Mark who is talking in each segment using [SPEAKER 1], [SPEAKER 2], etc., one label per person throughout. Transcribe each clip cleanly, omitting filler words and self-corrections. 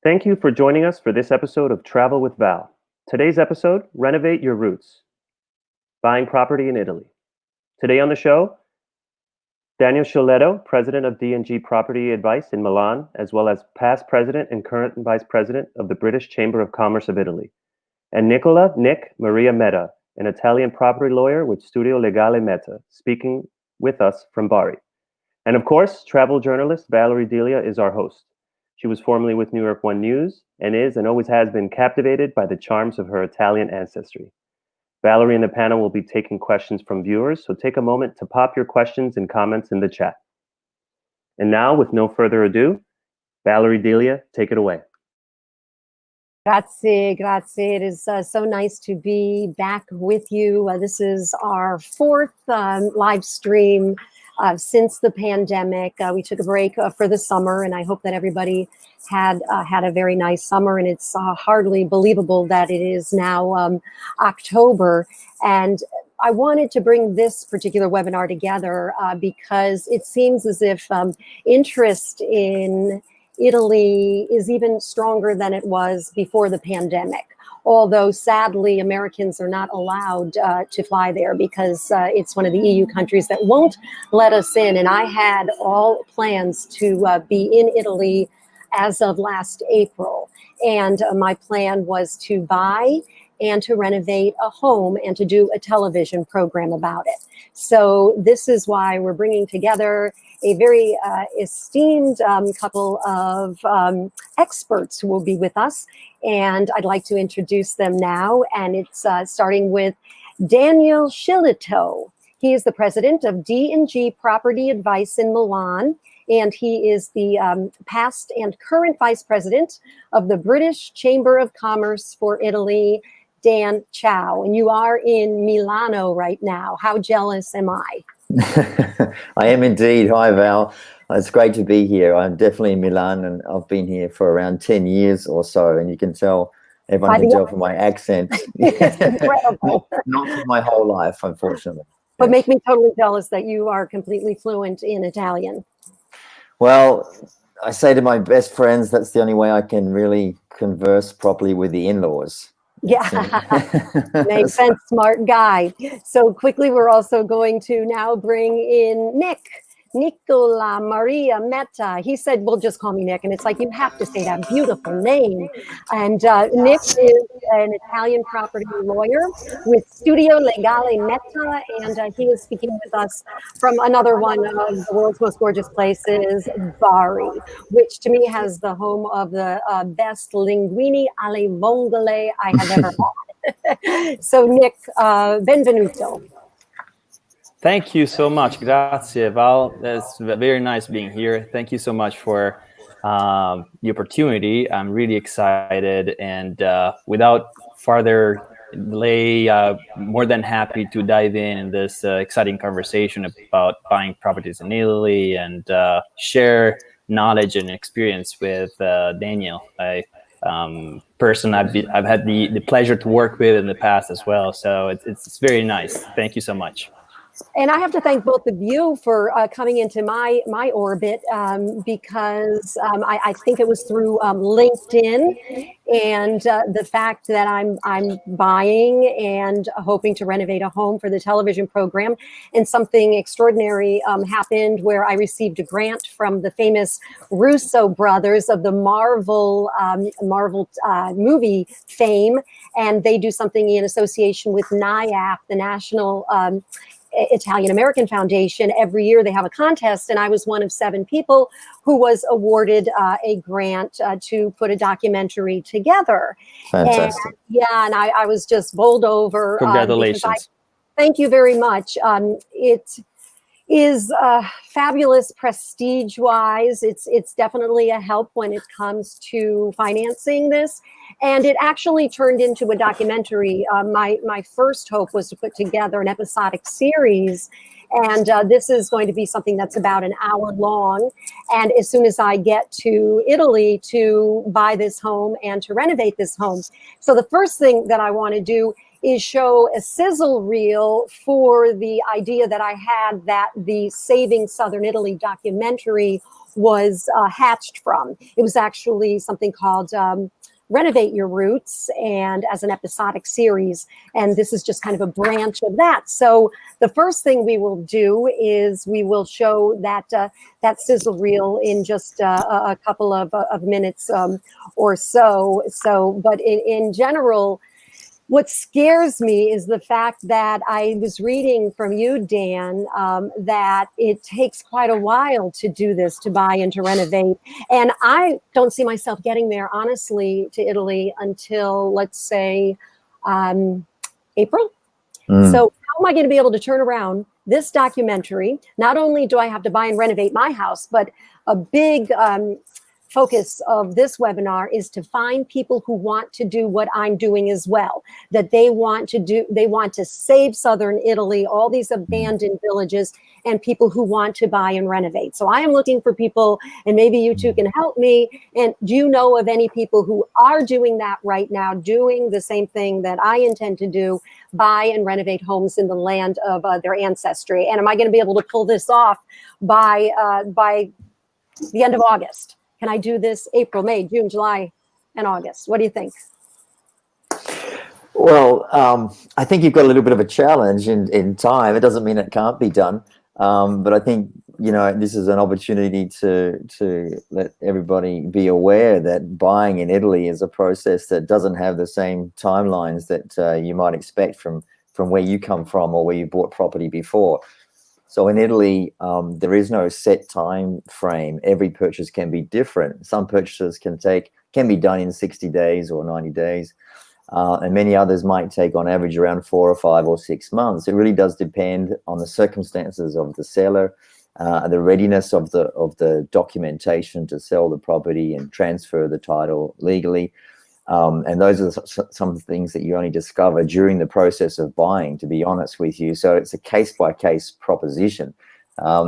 [SPEAKER 1] Thank you for joining us for this episode of Travel with Val. Today's episode, Renovate Your Roots, Buying Property in Italy. Today on the show, Daniel Scioletto, President of D&G Property Advice in Milan, as well as past President and current Vice President of the British Chamber of Commerce of Italy, and Nick Maria Meta, an Italian property lawyer with Studio Legale Meta, speaking with us from Bari. And of course, travel journalist Valerie Delia is our host. She was formerly with New York One News and is and always has been captivated by the charms of her Italian ancestry. Valerie and the panel will be taking questions from viewers, so take a moment to pop your questions and comments in the chat. And now, with no further ado, Valerie Delia, take it away.
[SPEAKER 2] Grazie. It is so nice to be back with you. This is our fourth live stream since the pandemic. We took a break for the summer, and I hope that everybody had a very nice summer. And it's hardly believable that it is now October. And I wanted to bring this particular webinar together because it seems as if interest in Italy is even stronger than it was before the pandemic. Although sadly, Americans are not allowed to fly there because it's one of the EU countries that won't let us in. And I had all plans to be in Italy as of last April. And my plan was to buy and to renovate a home and to do a television program about it. So this is why we're bringing together a very esteemed couple of experts who will be with us. And I'd like to introduce them now. And it's starting with Daniel Scioletto. He is the president of D&G Property Advice in Milan. And he is the past and current vice president of the British Chamber of Commerce for Italy. Dan, ciao. And you are in Milano right now. How jealous am I?
[SPEAKER 3] I am indeed. Hi, Val. It's great to be here. I'm definitely in Milan, and I've been here for around 10 years or so. And you can tell, everyone can tell from my accent.
[SPEAKER 2] It's incredible.
[SPEAKER 3] Not for my whole life, unfortunately.
[SPEAKER 2] But make me totally jealous that you are completely fluent in Italian.
[SPEAKER 3] Well, I say to my best friends, that's the only way I can really converse properly with the in-laws.
[SPEAKER 2] Yeah, makes sense, smart guy. So quickly, we're also going to now bring in Nicola Maria Meta. He said, well, just call me Nick. And it's like, you have to say that beautiful name. And Nick is an Italian property lawyer with Studio Legale Meta. And he is speaking with us from another one of the world's most gorgeous places, Bari, which to me has the home of the best linguine alle vongole I have ever had. So Nick, benvenuto.
[SPEAKER 4] Thank you so much. Grazie, Val. It's very nice being here. Thank you so much for the opportunity. I'm really excited. And without further delay, more than happy to dive in this exciting conversation about buying properties in Italy and share knowledge and experience with Daniel. Person I've had the pleasure to work with in the past as well. So it's very nice. Thank you so much.
[SPEAKER 2] And I have to thank both of you for coming into my orbit because I think it was through LinkedIn and the fact that I'm buying and hoping to renovate a home for the television program. And something extraordinary happened where I received a grant from the famous Russo brothers of the Marvel movie fame. And they do something in association with NIAF, the National Italian American Foundation. Every year they have a contest, and I was one of 7 people who was awarded a grant to put a documentary together.
[SPEAKER 3] Fantastic.
[SPEAKER 2] And I was just bowled over.
[SPEAKER 4] Congratulations.
[SPEAKER 2] Thank you very much. It is fabulous prestige-wise. It's definitely a help when it comes to financing this. And it actually turned into a documentary. My first hope was to put together an episodic series. And this is going to be something that's about an hour long. And as soon as I get to Italy to buy this home and to renovate this home. So the first thing that I want to do is show a sizzle reel for the idea that I had that the Saving Southern Italy documentary was hatched from. It was actually something called Renovate Your Roots, and as an episodic series. And this is just kind of a branch of that. So the first thing we will do is we will show that that sizzle reel in just a couple of minutes or so. But in general, what scares me is the fact that I was reading from you, Dan, that it takes quite a while to do this, to buy and to renovate. And I don't see myself getting there, honestly, to Italy until, let's say, April. So how am I going to be able to turn around this documentary? Not only do I have to buy and renovate my house, but a big focus of this webinar is to find people who want to do what I'm doing as well, that they want to save Southern Italy, all these abandoned villages, and people who want to buy and renovate. So I am looking for people, and maybe you two can help me. And do you know of any people who are doing that right now, doing the same thing that I intend to do, buy and renovate homes in the land of their ancestry? And am I going to be able to pull this off by the end of August? Can I do this April, May, June, July, and August? What do you think?
[SPEAKER 3] Well, I think you've got a little bit of a challenge in time. It doesn't mean it can't be done. But I think, this is an opportunity to let everybody be aware that buying in Italy is a process that doesn't have the same timelines that you might expect from where you come from or where you bought property before. So in Italy, there is no set time frame. Every purchase can be different. Some purchases can be done in 60 days or 90 days. And many others might take on average around 4 or 5 or 6 months. It really does depend on the circumstances of the seller, the readiness of the documentation to sell the property and transfer the title legally. And those are some of the things that you only discover during the process of buying, to be honest with you. So it's a case-by-case proposition.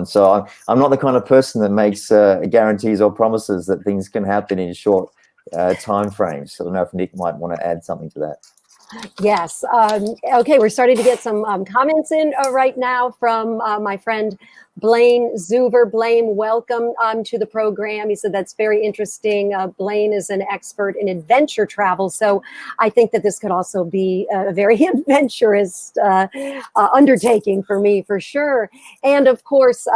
[SPEAKER 3] So I'm not the kind of person that makes guarantees or promises that things can happen in short time frames. So I don't know if Nick might want to add something to that.
[SPEAKER 2] Yes. Okay, we're starting to get some comments in right now from my friend Blaine Zuver. Blaine, welcome to the program. He said that's very interesting. Blaine is an expert in adventure travel, so I think that this could also be a very adventurous undertaking for me, for sure. And of course,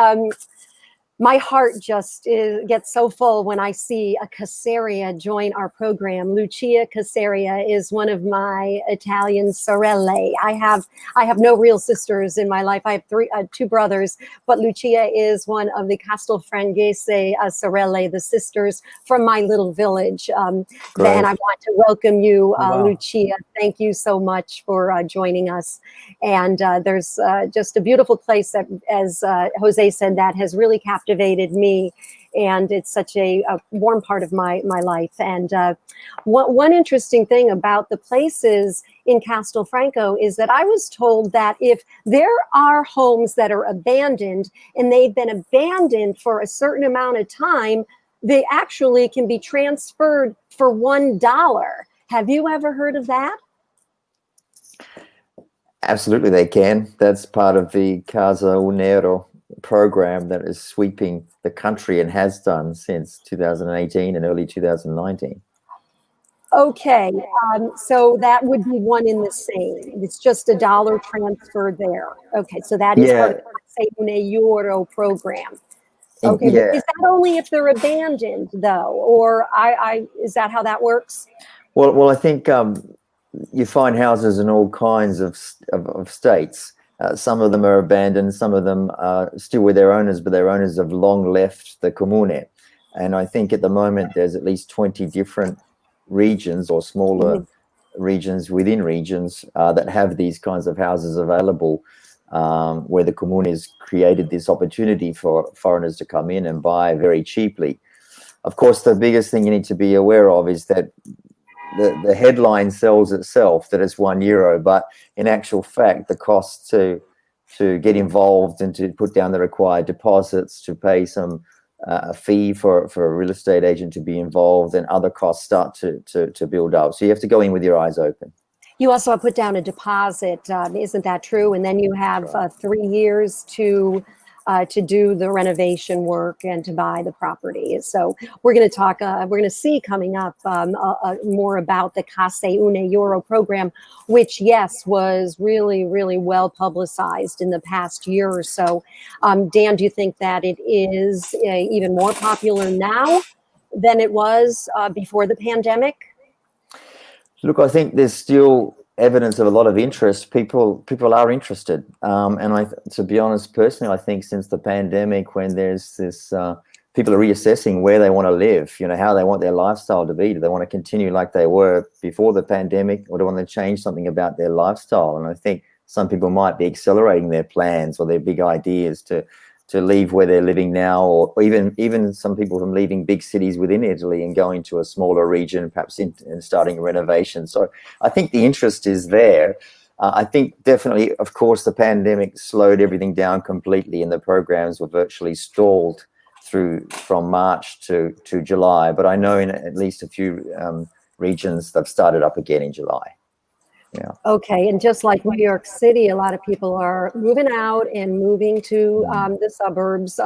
[SPEAKER 2] my heart just gets so full when I see a Caseria join our program. Lucia Caseria is one of my Italian sorelle. I have no real sisters in my life. I have two brothers, but Lucia is one of the Castelfranghese sorelle, the sisters from my little village. And I want to welcome you, Lucia. Thank you so much for joining us. And there's just a beautiful place that, as Jose said, that has really captivated me, and it's such a warm part of my life. And one interesting thing about the places in Castelfranco is that I was told that if there are homes that are abandoned and they've been abandoned for a certain amount of time, they actually can be transferred for $1. Have you ever heard of that?
[SPEAKER 3] Absolutely, they can. That's part of the Casa Unero program that is sweeping the country and has done since 2018 and early 2019.
[SPEAKER 2] Okay, so that would be one in the same. It's just $1 transfer there. Okay, so that is part of the Un Euro program. Okay, but is that only if they're abandoned, though, or is that how that works?
[SPEAKER 3] Well, I think you find houses in all kinds of states. Some of them are abandoned, some of them are still with their owners, but their owners have long left the comune. And I think at the moment there's at least 20 different regions or smaller regions within regions that have these kinds of houses available, where the comune has created this opportunity for foreigners to come in and buy very cheaply. Of course, the biggest thing you need to be aware of is that the headline sells itself that it's €1, but in actual fact, the cost to get involved and to put down the required deposits, to pay some a fee for a real estate agent to be involved, and other costs start to build up. So you have to go in with your eyes open.
[SPEAKER 2] You also put down a deposit, isn't that true? And then you have 3 years to to do the renovation work and to buy the property. So we're going to talk, we're going to see coming up more about the Case Une Euro program, which, yes, was really, really well publicized in the past year or so. Dan, do you think that it is even more popular now than it was before the pandemic?
[SPEAKER 3] Look, I think there's still evidence of a lot of interest. People are interested, and to be honest, personally, I think since the pandemic, when there's this, people are reassessing where they want to live, how they want their lifestyle to be. Do they want to continue like they were before the pandemic, or do they want to change something about their lifestyle? And I think some people might be accelerating their plans or their big ideas to leave where they're living now, or even some people from leaving big cities within Italy and going to a smaller region, perhaps in starting renovation. So I think the interest is there. I think definitely, of course, the pandemic slowed everything down completely, and the programs were virtually stalled from March to July. But I know in at least a few regions they've started up again in July. Yeah.
[SPEAKER 2] Okay, and just like New York City, a lot of people are moving out and moving to the suburbs.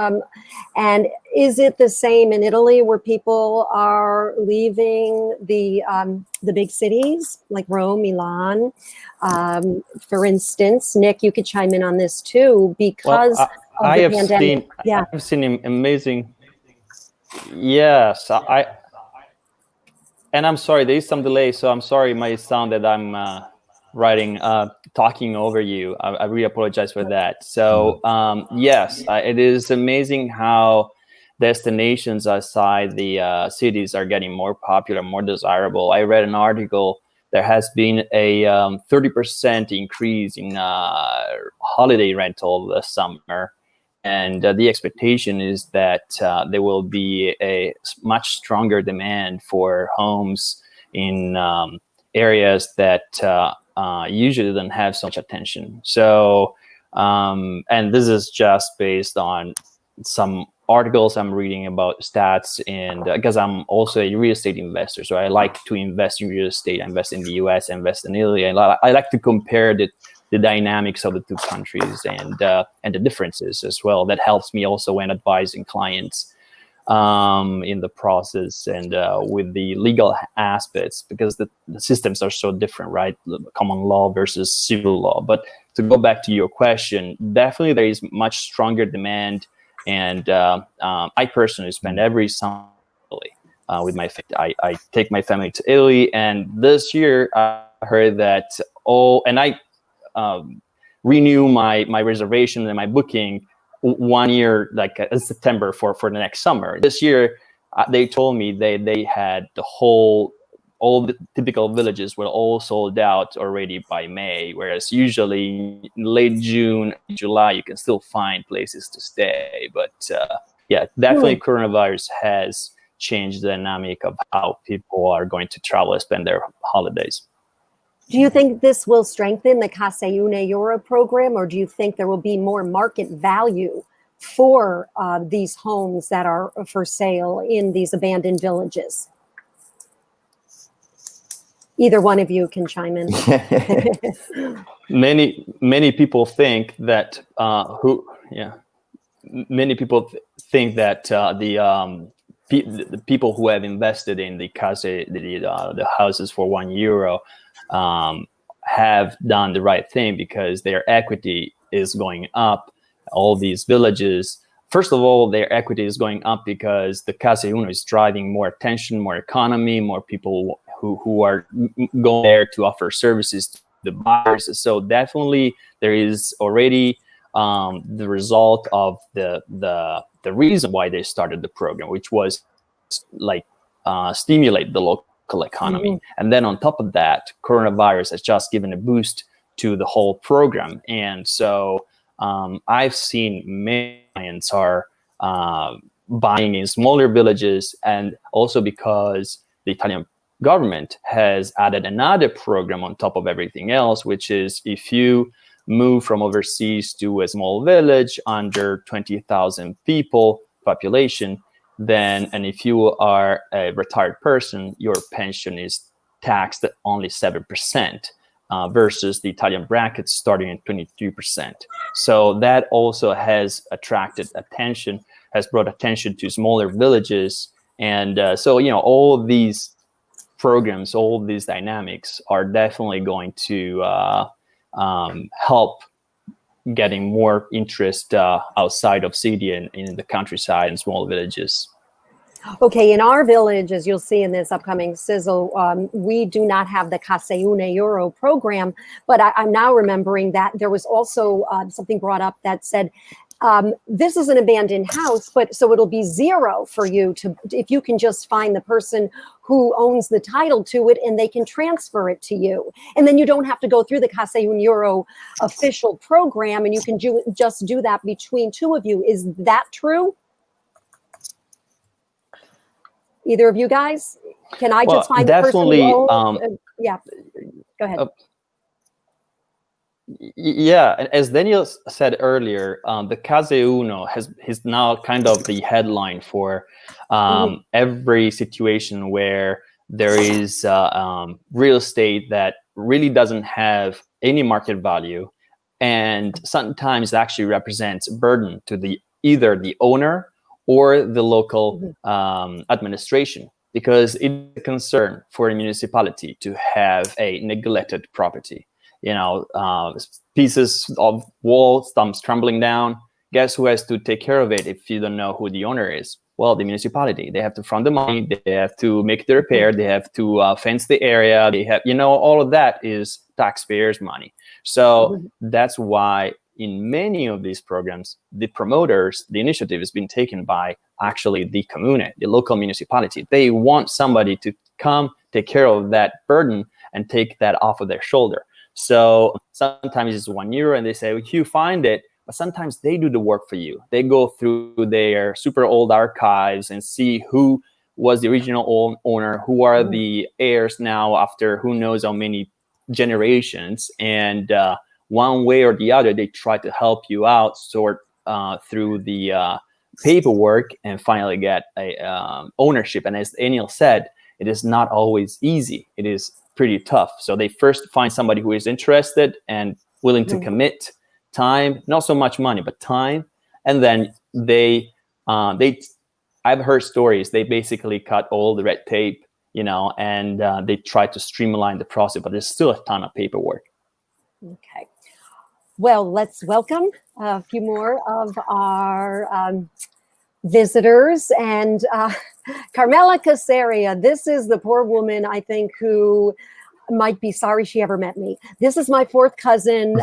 [SPEAKER 2] And is it the same in Italy, where people are leaving the big cities like Rome, Milan, for instance? Nick, you could chime in on this too, because of the pandemic.
[SPEAKER 4] I've seen amazing. Yes, and I'm sorry, there is some delay, so I'm sorry, it might sound that I'm talking over you. I really apologize for that. So yes, it is amazing how destinations outside the cities are getting more popular, more desirable. I read an article. There has been a 30% increase in holiday rental this summer. And the expectation is that there will be a much stronger demand for homes in areas that usually don't have so much attention. So, and this is just based on some articles I'm reading about stats, and because I'm also a real estate investor, so I like to invest in real estate. I invest in the US, I invest in Italy, and I like to compare the dynamics of the two countries and the differences as well. That helps me also when advising clients in the process and with the legal aspects, because the systems are so different, right? Common law versus civil law. But to go back to your question, definitely there is much stronger demand. And I personally spend every summer with my family. I take my family to Italy, and this year I heard that I renew my reservation and my booking 1 year, like September for the next summer. This year, they told me they had all the typical villages were all sold out already by May, whereas usually in late June, July, you can still find places to stay. But yeah, definitely coronavirus has changed the dynamic of how people are going to travel and spend their holidays.
[SPEAKER 2] Do you think this will strengthen the Case Une Euro program, or do you think there will be more market value for these homes that are for sale in these abandoned villages? Either one of you can chime in.
[SPEAKER 4] Many people think that many people think that the people who have invested in the Case, the houses for €1, have done the right thing because their equity is going up. All these villages, first of all, their equity is going up because the Case Une is driving more attention, more economy, more people who are going there to offer services to the buyers. So definitely there is already the result of the reason why they started the program, which was like stimulate the local economy. And then on top of that, coronavirus has just given a boost to the whole program. And so I've seen many clients are buying in smaller villages, and also because the Italian government has added another program on top of everything else, which is if you move from overseas to a small village under 20,000 people population, then, and if you are a retired person, your pension is taxed at only 7%. versus the Italian brackets starting at 23%. So that also has attracted attention, has brought attention to smaller villages. And so, all of these programs, all of these dynamics are definitely going to help getting more interest outside of city and in the countryside and small villages.
[SPEAKER 2] Okay, in our village, as you'll see in this upcoming Sizzle, we do not have the Case Euro program, but I'm now remembering that there was also something brought up that said, this is an abandoned house, but so it'll be zero for you if you can just find the person who owns the title to it and they can transfer it to you. And then you don't have to go through the Case Euro official program, and you can just do that between two of you. Is that true? Either of you guys? Can I just find the person who owns? Yeah, go ahead.
[SPEAKER 4] Yeah, as Daniel said earlier, the Case Uno is now kind of the headline for every situation where there is real estate that really doesn't have any market value, and sometimes actually represents a burden to either the owner or the local administration, because it's a concern for a municipality to have a neglected property. Pieces of wall, stumps crumbling down. Guess who has to take care of it if you don't know who the owner is? Well, the municipality. They have to fund the money. They have to make the repair. They have to fence the area. They have, all of that is taxpayers' money. So that's why in many of these programs, the promoters, the initiative has been taken by actually the comune, the local municipality. They want somebody to come take care of that burden and take that off of their shoulder. So sometimes it's €1 and they say, well, you find it, but sometimes they do the work for you. They go through their super old archives and see who was the original owner, who are the heirs now after who knows how many generations. And one way or the other, they try to help you out, sort through the paperwork and finally get a ownership. And as Daniel said, it is not always easy. It is pretty tough. So they first find somebody who is interested and willing to commit time, not so much money, but time. And then I've heard stories, they basically cut all the red tape, and they try to streamline the process, but there's still a ton of paperwork.
[SPEAKER 2] Okay. Well, let's welcome a few more of our visitors. And Carmela Casaria, this is the poor woman, I think, who might be sorry she ever met me. This is my fourth cousin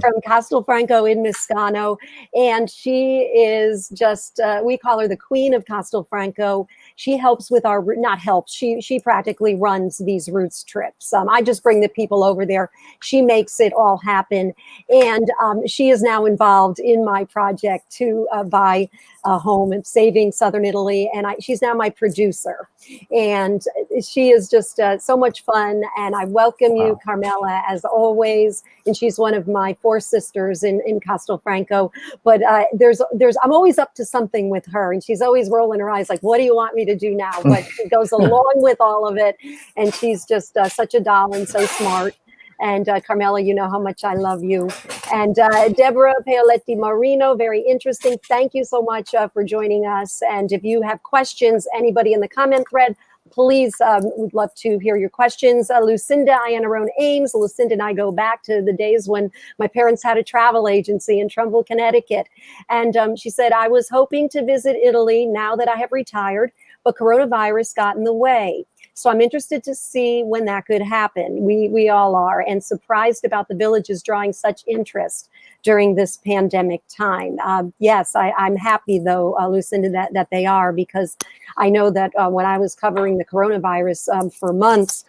[SPEAKER 2] from Castelfranco in Miscano, and she is just, we call her the queen of Castelfranco. She helps with our, not helps, she practically runs these roots trips. I just bring the people over there. She makes it all happen. And she is now involved in my project to buy a home and saving Southern Italy. And she's now my producer. And she is just so much fun. And I welcome you, Carmela, as always. And she's one of my four sisters in Castelfranco. But I'm always up to something with her. And she's always rolling her eyes like, what do you want me to do now? But she goes along with all of it. And she's just such a doll and so smart. And Carmela, you know how much I love you. And Deborah Paoletti Marino, very interesting. Thank you so much for joining us. And if you have questions, anybody in the comment thread, please, we'd love to hear your questions. Lucinda Iannarone Ames. Lucinda and I go back to the days when my parents had a travel agency in Trumbull, Connecticut. And she said, I was hoping to visit Italy now that I have retired, but coronavirus got in the way. So I'm interested to see when that could happen. We all are, and surprised about the villages drawing such interest during this pandemic time. Yes, I'm happy though, Lucinda, that they are, because I know that when I was covering the coronavirus for months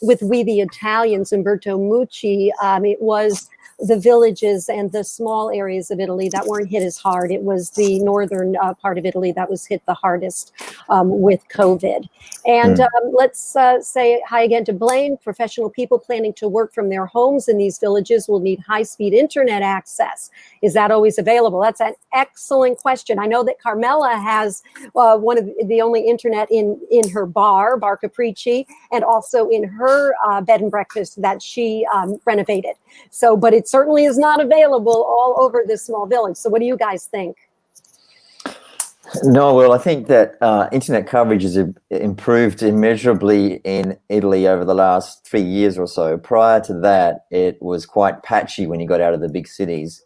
[SPEAKER 2] with We the Italians, Umberto Mucci, it was the villages and the small areas of Italy that weren't hit as hard. It was the northern part of Italy that was hit the hardest with COVID. And let's say hi again to Blaine. Professional people planning to work from their homes in these villages will need high-speed internet access. Is that always available? That's an excellent question. I know that Carmela has one of the only internet in her bar Capricci, and also in her bed and breakfast that she renovated. So, but it certainly is not available all over this small village. So what do you guys think?
[SPEAKER 3] No, well, I think that internet coverage has improved immeasurably in Italy over the last 3 years or so. Prior to that, it was quite patchy when you got out of the big cities.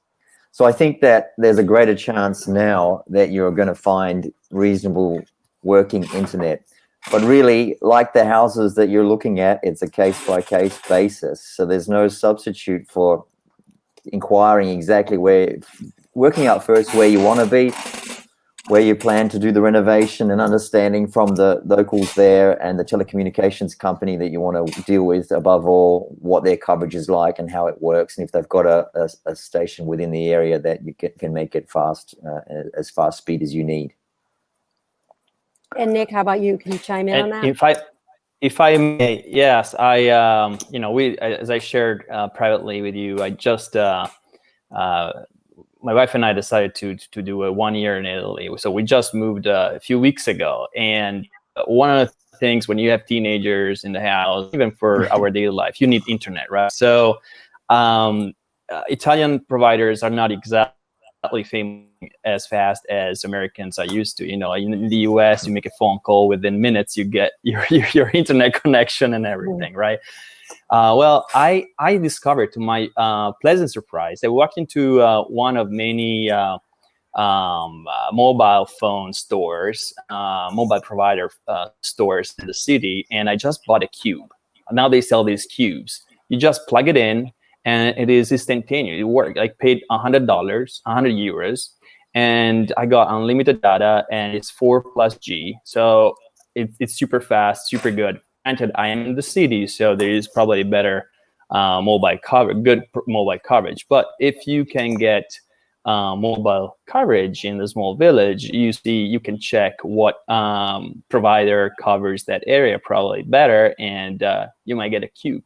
[SPEAKER 3] So I think that there's a greater chance now that you're going to find reasonable working internet. But really, like the houses that you're looking at, it's a case-by-case basis. So there's no substitute for inquiring exactly working out first where you want to be, where you plan to do the renovation, and understanding from the locals there and the telecommunications company that you want to deal with, above all, what their coverage is like and how it works, and if they've got a station within the area that you can make it fast, as fast speed as you need.
[SPEAKER 2] And Nick, how about you? Can you chime in on that?
[SPEAKER 4] If I may, yes, I we, as I shared privately with you, I just my wife and I decided to do a 1 year in Italy. So we just moved a few weeks ago. And one of the things when you have teenagers in the house, even for our daily life, you need internet, right? So Italian providers are not exactly famous as fast as Americans are used to. In the US, you make a phone call, within minutes, you get your internet connection and everything, right? Well, I discovered, to my pleasant surprise, I walked into one of many mobile phone stores, mobile provider stores in the city, and I just bought a cube. Now they sell these cubes. You just plug it in, and it is instantaneous. It worked. I paid $100, 100 euros, and I got unlimited data, and it's 4+G. So it's super fast, super good. Granted, I am in the city, so there is probably better mobile coverage, good mobile coverage. But if you can get mobile coverage in the small village, you can check what provider covers that area probably better, and you might get a cube.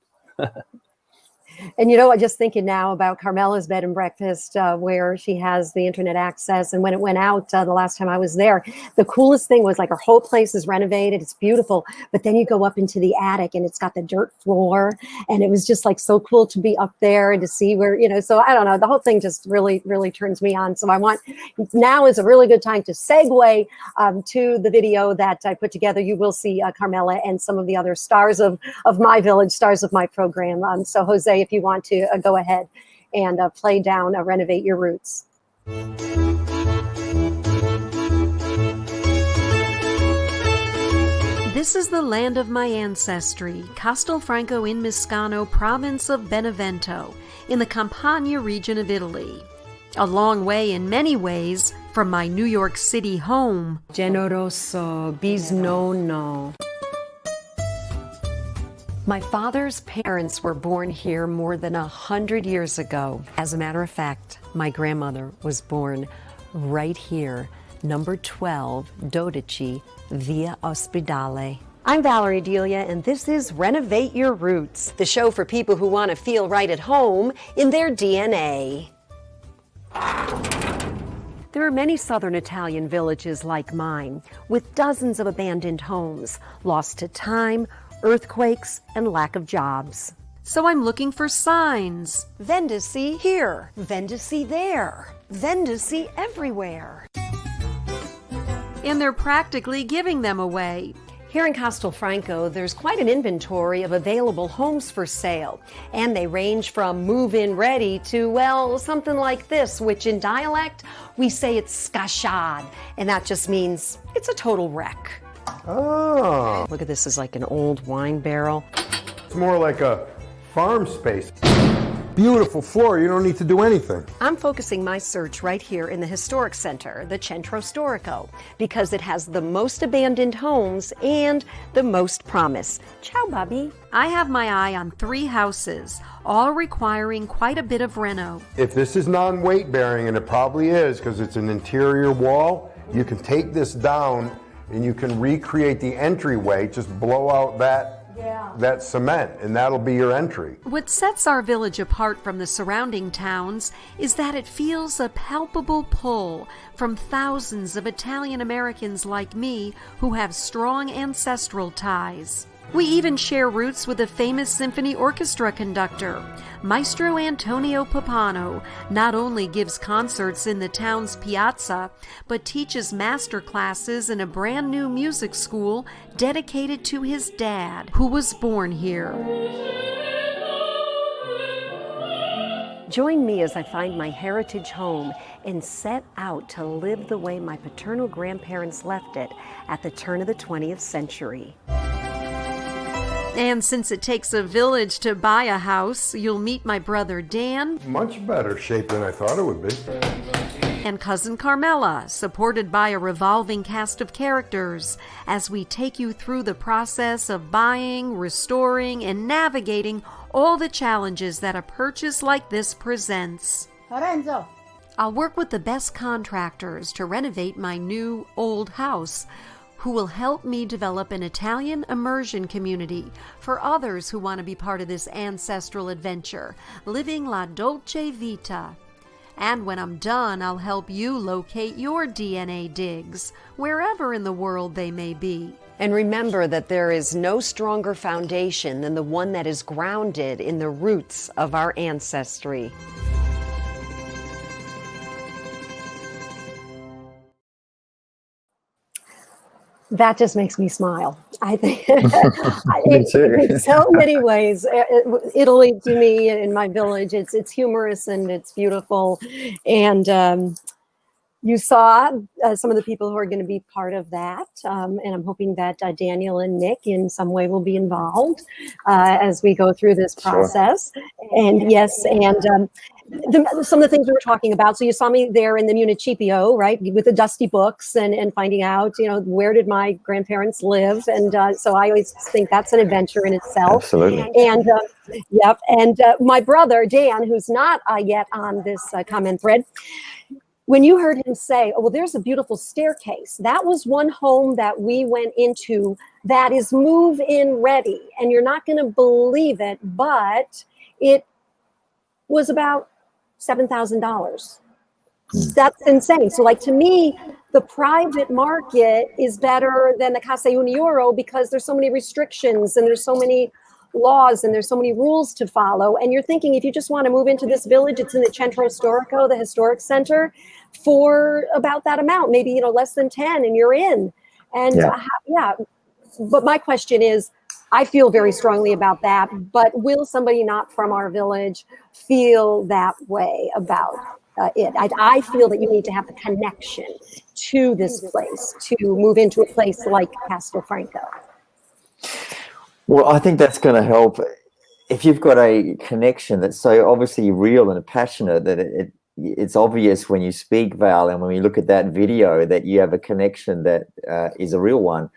[SPEAKER 2] And I'm just thinking now about Carmela's bed and breakfast, where she has the internet access. And when it went out the last time I was there, the coolest thing was, like, her whole place is renovated. It's beautiful. But then you go up into the attic and it's got the dirt floor. And it was just like so cool to be up there and to see where, so I don't know, the whole thing just really, really turns me on. So now is a really good time to segue to the video that I put together. You will see Carmela and some of the other stars of my village, stars of my program. So Jose, if you want to go ahead and play down Renovate Your Roots.
[SPEAKER 5] This is the land of my ancestry, Castelfranco in Miscano, province of Benevento, in the Campania region of Italy. A long way in many ways from my New York City home.
[SPEAKER 2] Generoso bisnonno. My father's parents were born here more than 100 years ago. As a matter of fact, my grandmother was born right here, number 12, Dodici, Via Ospedale. I'm Valerie Delia, and this is Renovate Your Roots, the show for people who want to feel right at home in their DNA. There are many southern Italian villages like mine, with dozens of abandoned homes, lost to time, earthquakes, and lack of jobs.
[SPEAKER 5] So I'm looking for signs.
[SPEAKER 2] Vendici here, Vendici there, Vendici everywhere.
[SPEAKER 5] And they're practically giving them away.
[SPEAKER 2] Here in Castelfranco, there's quite an inventory of available homes for sale, and they range from move-in ready to, well, something like this, which in dialect, we say it's scachad, and that just means it's a total wreck.
[SPEAKER 6] Oh.
[SPEAKER 2] Look at this, is like an old wine barrel.
[SPEAKER 6] It's more like a farm space. beautiful floor. You don't need to do anything.
[SPEAKER 5] I'm focusing my search right here in the historic center, the Centro Storico, because it has the most abandoned homes and the most promise. Ciao, Bobby. I have my eye on 3 houses, all requiring quite a bit of reno.
[SPEAKER 6] If this is non-weight bearing, and it probably is because it's an interior wall, you can take this down and you can recreate the entryway. Just blow out that cement and that'll be your entry.
[SPEAKER 5] What sets our village apart from the surrounding towns is that it feels a palpable pull from thousands of Italian Americans like me who have strong ancestral ties. We even share roots with a famous symphony orchestra conductor. Maestro Antonio Papano not only gives concerts in the town's piazza, but teaches master classes in a brand new music school dedicated to his dad, who was born here. Join me as I find my heritage home and set out to live the way my paternal grandparents left it at the turn of the 20th century. And since it takes a village to buy a house, you'll meet my brother Dan.
[SPEAKER 6] Much better shape than I thought it would be.
[SPEAKER 5] And cousin Carmela, supported by a revolving cast of characters, as we take you through the process of buying, restoring, and navigating all the challenges that a purchase like this presents.
[SPEAKER 2] Lorenzo.
[SPEAKER 5] I'll work with the best contractors to renovate my new old house, who will help me develop an Italian immersion community for others who want to be part of this ancestral adventure, living la dolce vita. And when I'm done, I'll help you locate your DNA digs, wherever in the world they may be. And remember that there is no stronger foundation than the one that is grounded in the roots of our ancestry.
[SPEAKER 2] That just makes me smile. I think
[SPEAKER 3] Me too.
[SPEAKER 2] in so many ways, Italy to me in my village, it's humorous and it's beautiful. And you saw some of the people who are going to be part of that. And I'm hoping that Daniel and Nick in some way will be involved as we go through this process. Sure. And yes, and some of the things we were talking about. So you saw me there in the Municipio, right, with the dusty books and finding out, where did my grandparents live? And so I always think that's an adventure in itself.
[SPEAKER 3] Absolutely.
[SPEAKER 2] And yep. And my brother, Dan, who's not yet on this comment thread, when you heard him say, oh, well, there's a beautiful staircase, that was one home that we went into that is move-in ready. And you're not going to believe it, but it was about $7,000. That's insane. So like to me, the private market is better than the Casa Unioro because there's so many restrictions and there's so many laws and there's so many rules to follow. And you're thinking if you just want to move into this village, it's in the Centro Storico, the historic center, for about that amount, maybe less than 10, and you're in. And yeah. But my question is, I feel very strongly about that, but will somebody not from our village feel that way about it? I feel that you need to have a connection to this place to move into a place like Castelfranco.
[SPEAKER 3] Well, I think that's going to help if you've got a connection that's so obviously real and passionate that it's obvious when you speak, Val, and when we look at that video that you have a connection that is a real one.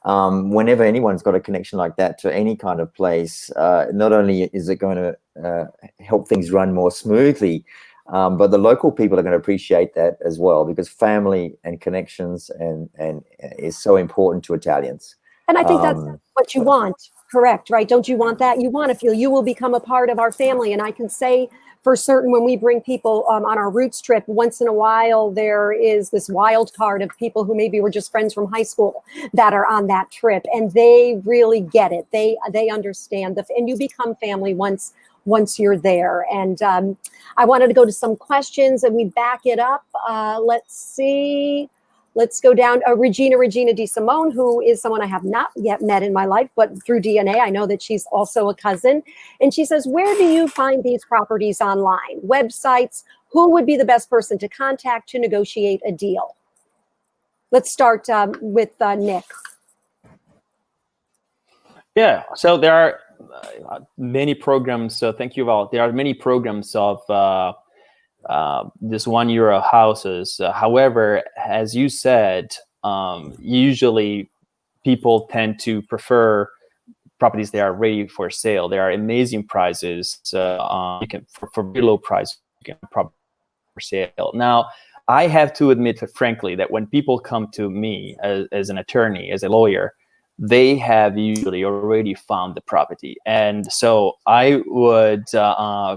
[SPEAKER 3] Whenever anyone's got a connection like that to any kind of place, not only is it going to help things run more smoothly, but the local people are going to appreciate that as well, because family and connections and is so important to Italians.
[SPEAKER 2] And I think that's what you want, correct, right? Don't you want that? You want to feel you will become a part of our family. And I can say for certain when we bring people on our roots trip, once in a while, there is this wild card of people who maybe were just friends from high school that are on that trip. And they really get it. They understand. And you become family once you're there. And I wanted to go to some questions and we back it up. Let's see. Let's go down. Regina Di Simone, who is someone I have not yet met in my life, but through DNA, I know that she's also a cousin. And she says, where do you find these properties online? Websites? Who would be the best person to contact to negotiate a deal? Let's start with Nick.
[SPEAKER 4] Yeah, so there are many programs. So thank you, Val. There are many programs of this €1 houses. However, as you said, usually people tend to prefer properties that are ready for sale. There are amazing prices. You can for very low price, you can property for sale. Now, I have to admit, frankly, that when people come to me as an attorney, as a lawyer, they have usually already found the property. And so I would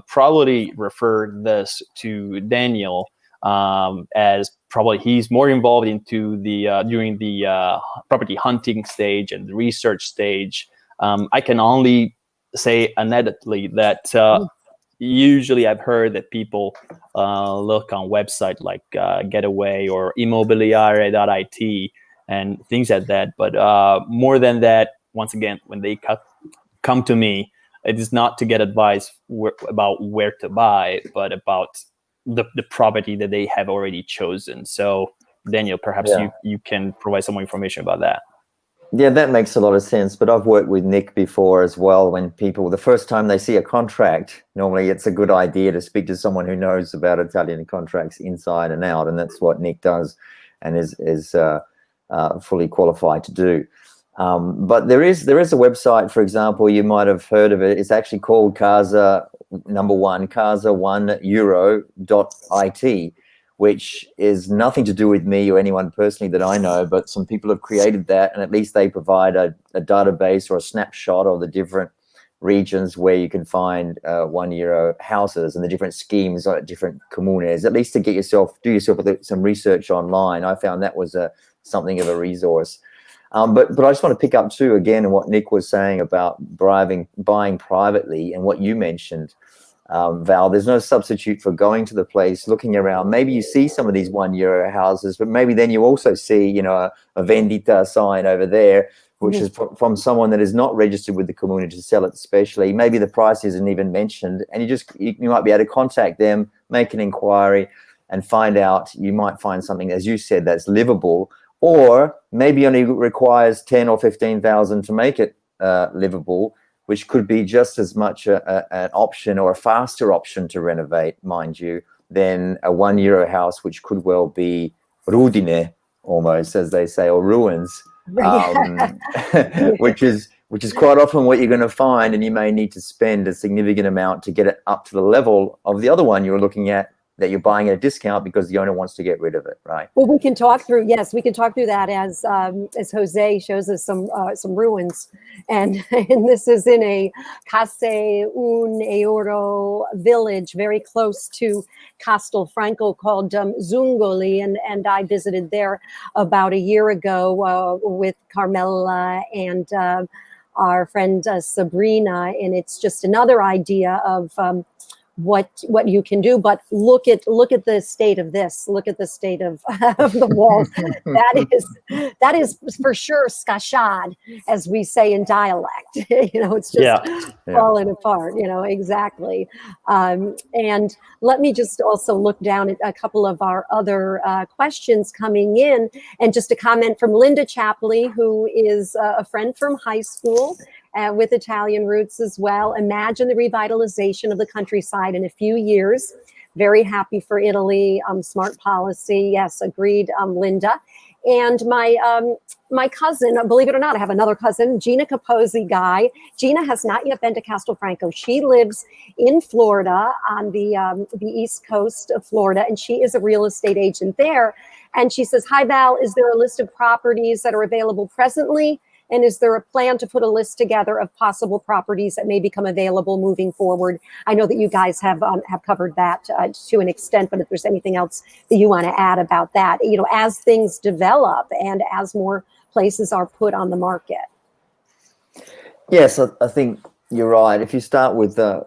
[SPEAKER 4] probably refer this to Daniel, as probably he's more involved into the during the property hunting stage and the research stage. I can only say anecdotally that usually I've heard that people look on websites like Getaway or Immobiliare.it and things like that. But more than that, once again, when they come to me, it is not to get advice about where to buy, but about the property that they have already chosen. So, Daniel, perhaps you can provide some more information about that.
[SPEAKER 3] Yeah, that makes a lot of sense. But I've worked with Nick before as well. When people, the first time they see a contract, normally it's a good idea to speak to someone who knows about Italian contracts inside and out. And that's what Nick does and is fully qualified to do. But there is a website, for example, you might have heard of it. It's actually called casa1euro.it, which is nothing to do with me or anyone personally that I know, but some people have created that, and at least they provide a database or a snapshot of the different regions where you can find €1 houses and the different schemes or different comunes, at least to do yourself some research online. I found that was something of a resource. But I just want to pick up too, again, what Nick was saying about buying privately and what you mentioned. Val, there's no substitute for going to the place, looking around. Maybe you see some of these €1 houses, but maybe then you also see, a vendita sign over there, which is from someone that is not registered with the community to sell it specially. Maybe the price isn't even mentioned, and you might be able to contact them, make an inquiry, and find out. You might find something, as you said, that's livable, or maybe only requires 10 or 15,000 to make it livable, which could be just as much an option or a faster option to renovate, mind you, than a €1 house, which could well be rudine, almost, as they say, or ruins, which is quite often what you're going to find, and you may need to spend a significant amount to get it up to the level of the other one you're looking at that you're buying at a discount because the owner wants to get rid of it, right?
[SPEAKER 2] Well, we can talk through that as Jose shows us some ruins, and this is in a €1 village very close to Castelfranco called Zungoli, and I visited there about a year ago with Carmela and our friend Sabrina, and it's just another idea of what you can do. But look at the state of this. Look at the state of the walls. that is for sure scachad, as we say in dialect. It's just falling apart. Exactly. And let me just also look down at a couple of our other questions coming in, and just a comment from Linda Chapley, who is a friend from high school. With Italian roots as well. Imagine the revitalization of the countryside in a few years. Very happy for Italy. Smart policy. Yes, agreed, Linda. And my cousin, believe it or not, I have another cousin, Gina Capozzi Guy. Gina has not yet been to Castelfranco. She lives in Florida on the east coast of Florida, and she is a real estate agent there. And she says, "Hi, Val, is there a list of properties that are available presently? And is there a plan to put a list together of possible properties that may become available moving forward?" I know that you guys have covered that to an extent, but if there's anything else that you want to add about that, as things develop and as more places are put on the market.
[SPEAKER 3] Yes, I think you're right. If you start with the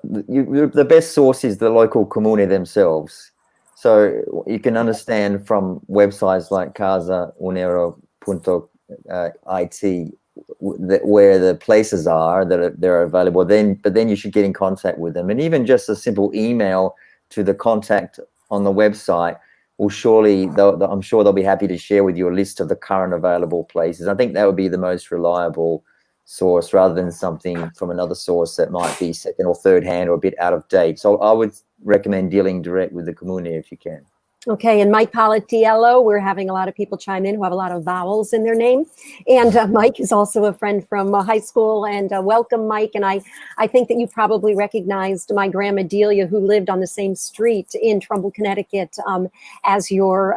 [SPEAKER 3] best source is the local comune themselves. So you can understand from websites like casa1euro.it where the places are that they're available. But then you should get in contact with them, and even just a simple email to the contact on the website will I'm sure they'll be happy to share with you a list of the current available places. I think that would be the most reliable source rather than something from another source that might be second or third hand or a bit out of date. So I would recommend dealing direct with the comune if you can.
[SPEAKER 2] Okay, and Mike Palatiello, we're having a lot of people chime in who have a lot of vowels in their name. And Mike is also a friend from high school, and welcome, Mike. And I think that you probably recognized my grandma Delia, who lived on the same street in Trumbull, Connecticut, as your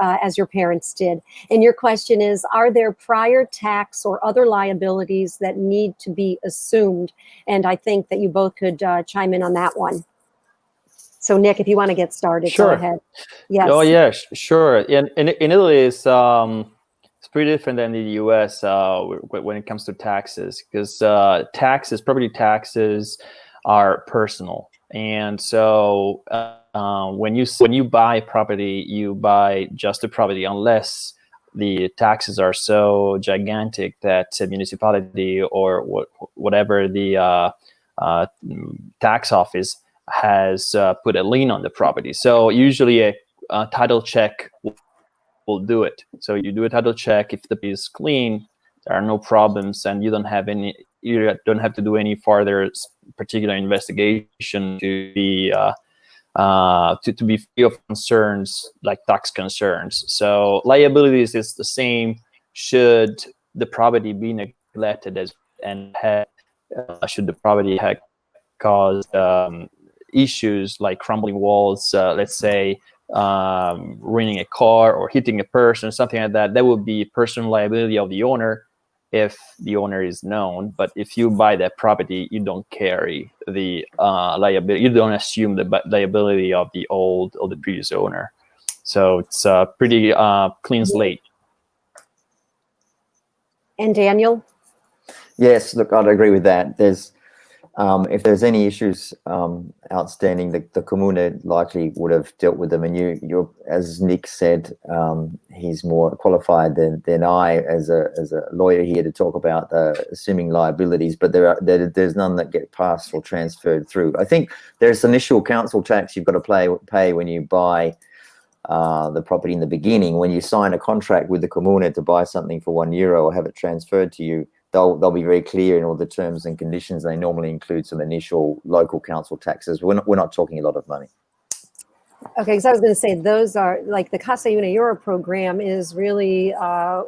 [SPEAKER 2] parents did. And your question is, are there prior tax or other liabilities that need to be assumed? And I think that you both could chime in on that one. So Nick, if you want to get started,
[SPEAKER 4] Sure.
[SPEAKER 2] Go ahead. Yes.
[SPEAKER 4] Oh yeah, sure. In Italy, it's pretty different than the U.S. When it comes to taxes, because property taxes are personal, and so when you buy property, you buy just the property, unless the taxes are so gigantic that a municipality or whatever the tax office has put a lien on the property. So usually a title check will do it. So you do a title check. If the piece is clean, there are no problems, and you don't have to do any further particular investigation to be free of concerns like tax concerns. So liabilities is the same should the property be neglected should the property have caused issues like crumbling walls, let's say ruining a car or hitting a person, something like that. That would be personal liability of the owner if the owner is known. But if you buy that property, you don't carry the liability. You don't assume the liability of the previous owner. So it's a pretty clean slate.
[SPEAKER 2] And Daniel?
[SPEAKER 3] Yes, look, I'd agree with that. If there's any issues outstanding, the comune likely would have dealt with them. And you're, as Nick said, he's more qualified than I as a lawyer here to talk about assuming liabilities. But there's none that get passed or transferred through. I think there's initial council tax you've got to pay when you buy the property in the beginning. When you sign a contract with the comune to buy something for €1 or have it transferred to you, they'll be very clear in all the terms and conditions. They normally include some initial local council taxes. We're not talking a lot of money.
[SPEAKER 2] Okay, because I was going to say those are like the Casa Una Euro program is really I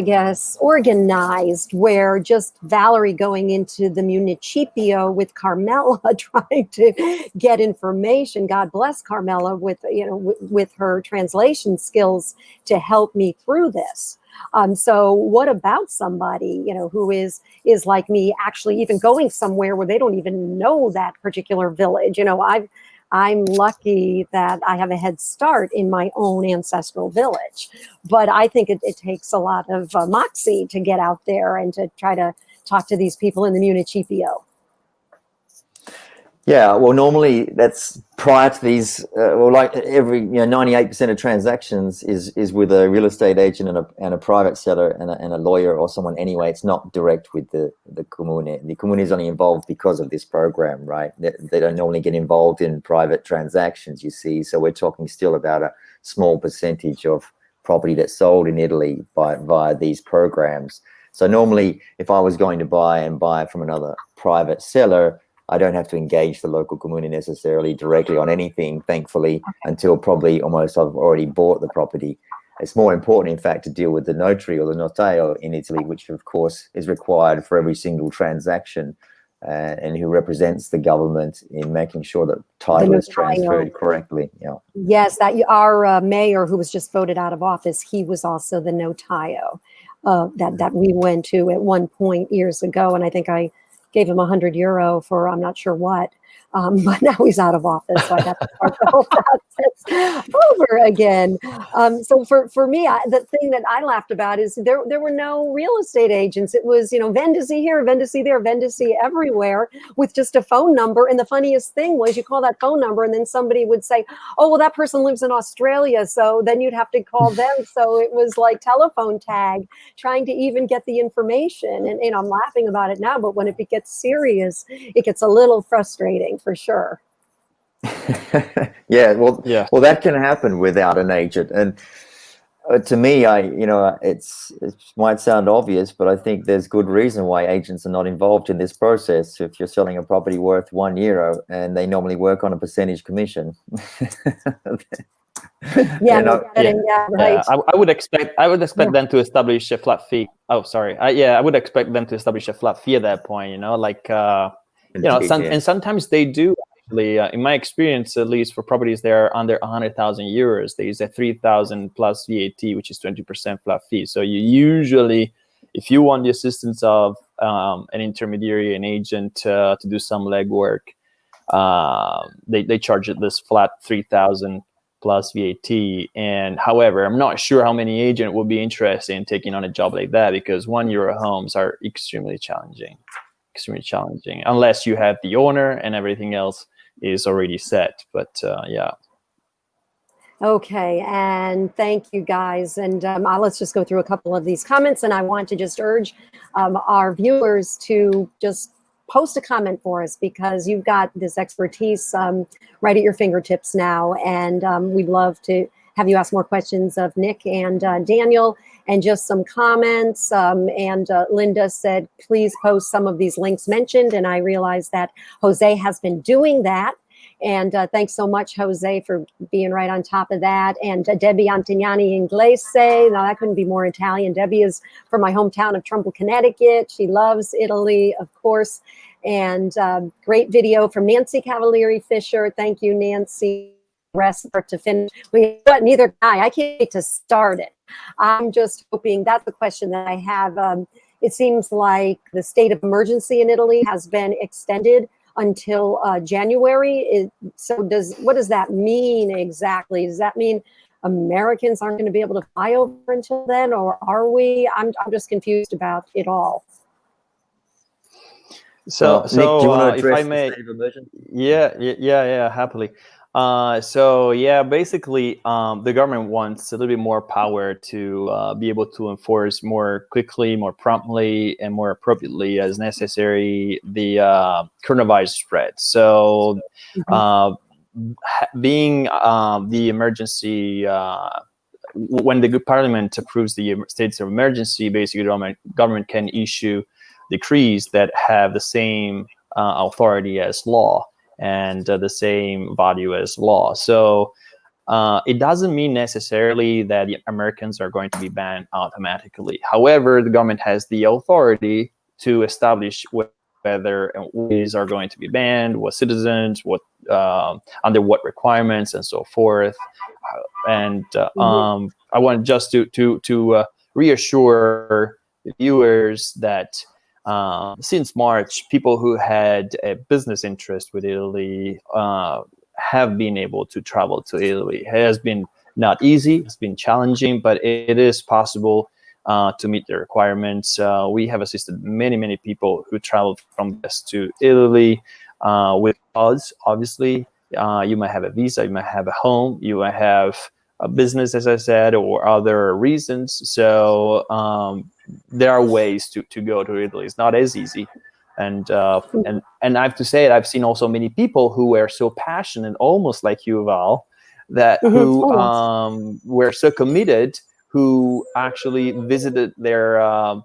[SPEAKER 2] guess, organized, where just Valerie going into the municipio with Carmela trying to get information. God bless Carmela with her translation skills to help me through this. So what about somebody, who is like me, actually even going somewhere where they don't even know that particular village? I'm lucky that I have a head start in my own ancestral village, but I think it takes a lot of moxie to get out there and to try to talk to these people in the municipio.
[SPEAKER 3] Yeah, well, normally that's prior to these. Like every 98% of transactions is with a real estate agent and a private seller and a lawyer or someone. Anyway, it's not direct with the comune. The comune is only involved because of this program, right? They don't normally get involved in private transactions, you see. So we're talking still about a small percentage of property that's sold in Italy via these programs. So normally, if I was going to buy from another private seller, I don't have to engage the local comune necessarily directly on anything, thankfully, until probably almost I've already bought the property. It's more important, in fact, to deal with the notary or the notaio in Italy, which, of course, is required for every single transaction and who represents the government in making sure that title is transferred correctly. Yeah.
[SPEAKER 2] Yes, that our mayor, who was just voted out of office, he was also the notaio that we went to at one point years ago. And I think I gave him €100 for I'm not sure what, but now he's out of office, so I got to start the whole process over again. So for me, the thing that I laughed about is there were no real estate agents. It was Vendici here, Vendici there, Vendici everywhere with just a phone number. And the funniest thing was you call that phone number and then somebody would say, oh, well, that person lives in Australia, so then you'd have to call them. So it was like telephone tag, trying to even get the information. And I'm laughing about it now, but when it gets serious, it gets a little frustrating for sure.
[SPEAKER 3] Well, that can happen without an agent. And To me, it might sound obvious, but I think there's good reason why agents are not involved in this process. If you're selling a property worth €1 and they normally work on a percentage commission.
[SPEAKER 2] Yeah,
[SPEAKER 3] You know,
[SPEAKER 2] right.
[SPEAKER 4] I would expect them to establish a flat fee. Oh, sorry. I would expect them to establish a flat fee at that point. And sometimes they do. Actually, in my experience, at least for properties that are under 100,000 euros, there is a 3,000 plus VAT, which is 20% flat fee. So you usually, if you want the assistance of an intermediary, an agent to do some legwork, they charge it this flat 3,000 plus VAT. And however, I'm not sure how many agents will be interested in taking on a job like that, because €1 homes are extremely challenging unless you have the owner and everything else is already set. But yeah.
[SPEAKER 2] Okay, and thank you guys. And let's just go through a couple of these comments. And I want to just urge our viewers to just post a comment for us, because you've got this expertise right at your fingertips now. And we'd love to have you ask more questions of Nick and Daniel, and just some comments. And Linda said, please post some of these links mentioned. And I realize that Jose has been doing that. And thanks so much, Jose, for being right on top of that. And Debbie Antignani Inglese, now that couldn't be more Italian. Debbie is from my hometown of Trumbull, Connecticut. She loves Italy, of course. And great video from Nancy Cavalieri Fisher. Thank you, Nancy. Rest to finish. Neither can I can't wait to start it. I'm just hoping, that's the question that I have. It seems like the state of emergency in Italy has been extended until January. What does that mean exactly? Does that mean Americans aren't going to be able to fly over until then, or are we? I'm just confused about it all.
[SPEAKER 4] So,
[SPEAKER 3] Nick, do you want to address
[SPEAKER 4] if I may,
[SPEAKER 3] the state of emergency?
[SPEAKER 4] Yeah, happily. Basically, the government wants a little bit more power to be able to enforce more quickly, more promptly, and more appropriately as necessary the coronavirus spread. So, being the emergency, when the Parliament approves the states of emergency, basically the government can issue decrees that have the same authority as law and the same value as law. So it doesn't mean necessarily that the Americans are going to be banned automatically. However, the government has the authority to establish whether and which are going to be banned, what citizens, what under what requirements, and so forth. And I want just to reassure the viewers that since March, people who had a business interest with Italy have been able to travel to Italy. It has been not easy, it's been challenging, but it is possible to meet the requirements. We have assisted many people who traveled from this to Italy with us. Obviously, you might have a visa, you might have a home, you might have a business, as I said, or other reasons. So there are ways to go to Italy. It's not as easy. And I have to say, I've seen also many people who were so passionate, almost like you, Val, that who were so committed, who actually visited their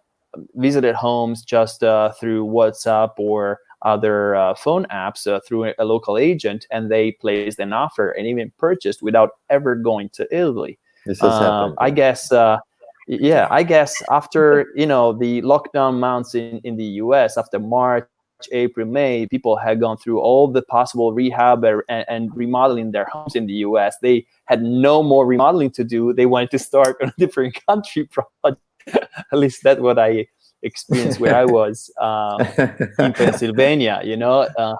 [SPEAKER 4] visited homes just through WhatsApp or other phone apps through a local agent, and they placed an offer and even purchased without ever going to Italy.
[SPEAKER 3] This has happened.
[SPEAKER 4] I guess after the lockdown months in the US, after March, April, May, people had gone through all the possible rehab and remodeling their homes in the US. They had no more remodeling to do. They wanted to start a different country project. At least that's what I experienced where I was in Pennsylvania.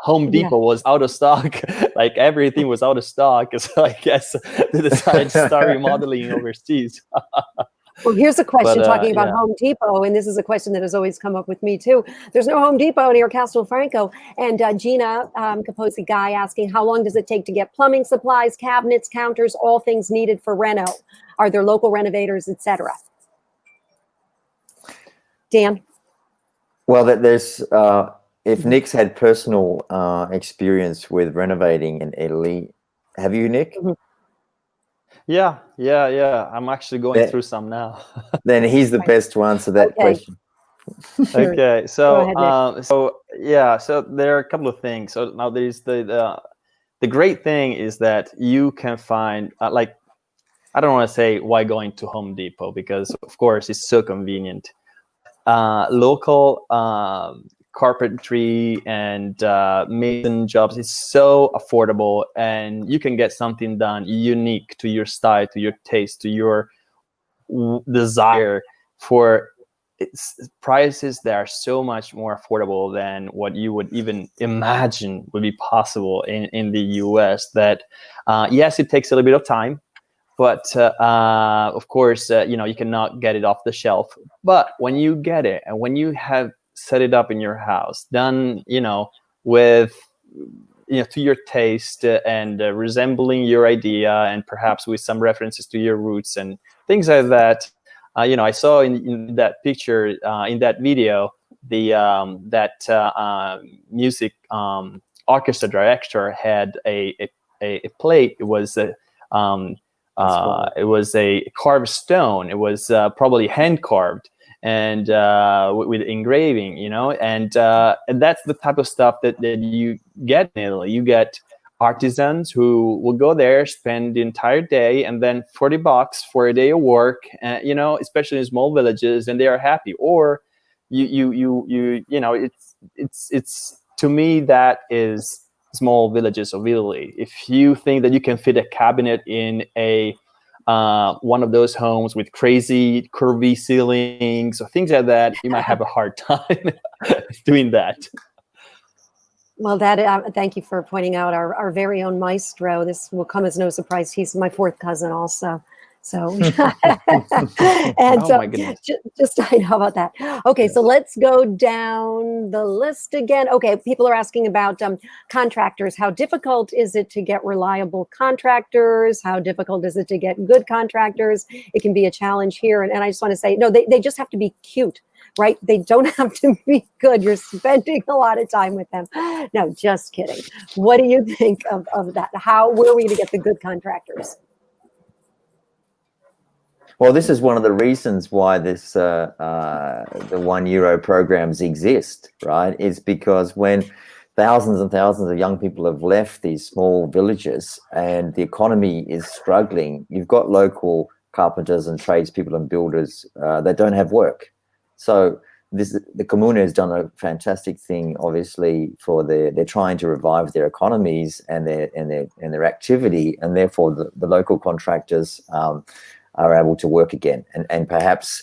[SPEAKER 4] Home Depot was out of stock. Like everything was out of stock. So I guess they decided to start remodeling overseas.
[SPEAKER 2] Well, here's a question talking about Home Depot, and this is a question that has always come up with me too. There's no Home Depot near Castelfranco, and Gina Capozzi Guy asking, how long does it take to get plumbing supplies, cabinets, counters, all things needed for reno? Are there local renovators, etc.? Dan?
[SPEAKER 3] Well, there's if Nick's had personal experience with renovating in Italy, have you, Nick?
[SPEAKER 4] Yeah, yeah, yeah. I'm actually going
[SPEAKER 3] Then,
[SPEAKER 4] through some now.
[SPEAKER 3] then he's the best to answer that
[SPEAKER 2] Okay.
[SPEAKER 3] question.
[SPEAKER 2] Sure.
[SPEAKER 4] Okay,
[SPEAKER 2] Go
[SPEAKER 4] so
[SPEAKER 2] ahead, Nick.
[SPEAKER 4] so there are a couple of things. So now there's the great thing is that you can find like, I don't want to say why going to Home Depot, because of course it's so convenient. Local carpentry and mason jobs is so affordable, and you can get something done unique to your style, to your taste, to your desire, for prices that are so much more affordable than what you would even imagine would be possible in the US. That yes, it takes a little bit of time, but of course, you cannot get it off the shelf. But when you get it, and when you have set it up in your house, done, with, to your taste, and resembling your idea, and perhaps with some references to your roots and things like that. I saw in that picture, in that video, the music orchestra director had a plate. It was it was a carved stone. It was probably hand carved, and with engraving, and that's the type of stuff that you get in Italy. You get artisans who will go there, spend the entire day, and then $40 for a day of work, especially in small villages, and they are happy. Or it's to me, that is small villages of Italy. If you think that you can fit a cabinet in a one of those homes with crazy curvy ceilings or things like that, you might have a hard time doing that.
[SPEAKER 2] Well, thank you for pointing out our very own maestro. This will come as no surprise. He's my fourth cousin also. So, and
[SPEAKER 4] Oh my goodness.
[SPEAKER 2] just I know about that. Okay, so let's go down the list again. Okay, people are asking about contractors. How difficult is it to get reliable contractors? How difficult is it to get good contractors? It can be a challenge here. And I just want to say, no, they just have to be cute, right? They don't have to be good. You're spending a lot of time with them. No, just kidding. What do you think of that? Where are we going to get the good contractors?
[SPEAKER 3] Well, this is one of the reasons why this the €1 programs exist, right? It's because when thousands and thousands of young people have left these small villages and the economy is struggling, you've got local carpenters and tradespeople and builders that don't have work. So the Comune has done a fantastic thing, obviously, they're trying to revive their economies and their activity, and therefore the local contractors are able to work again. And perhaps,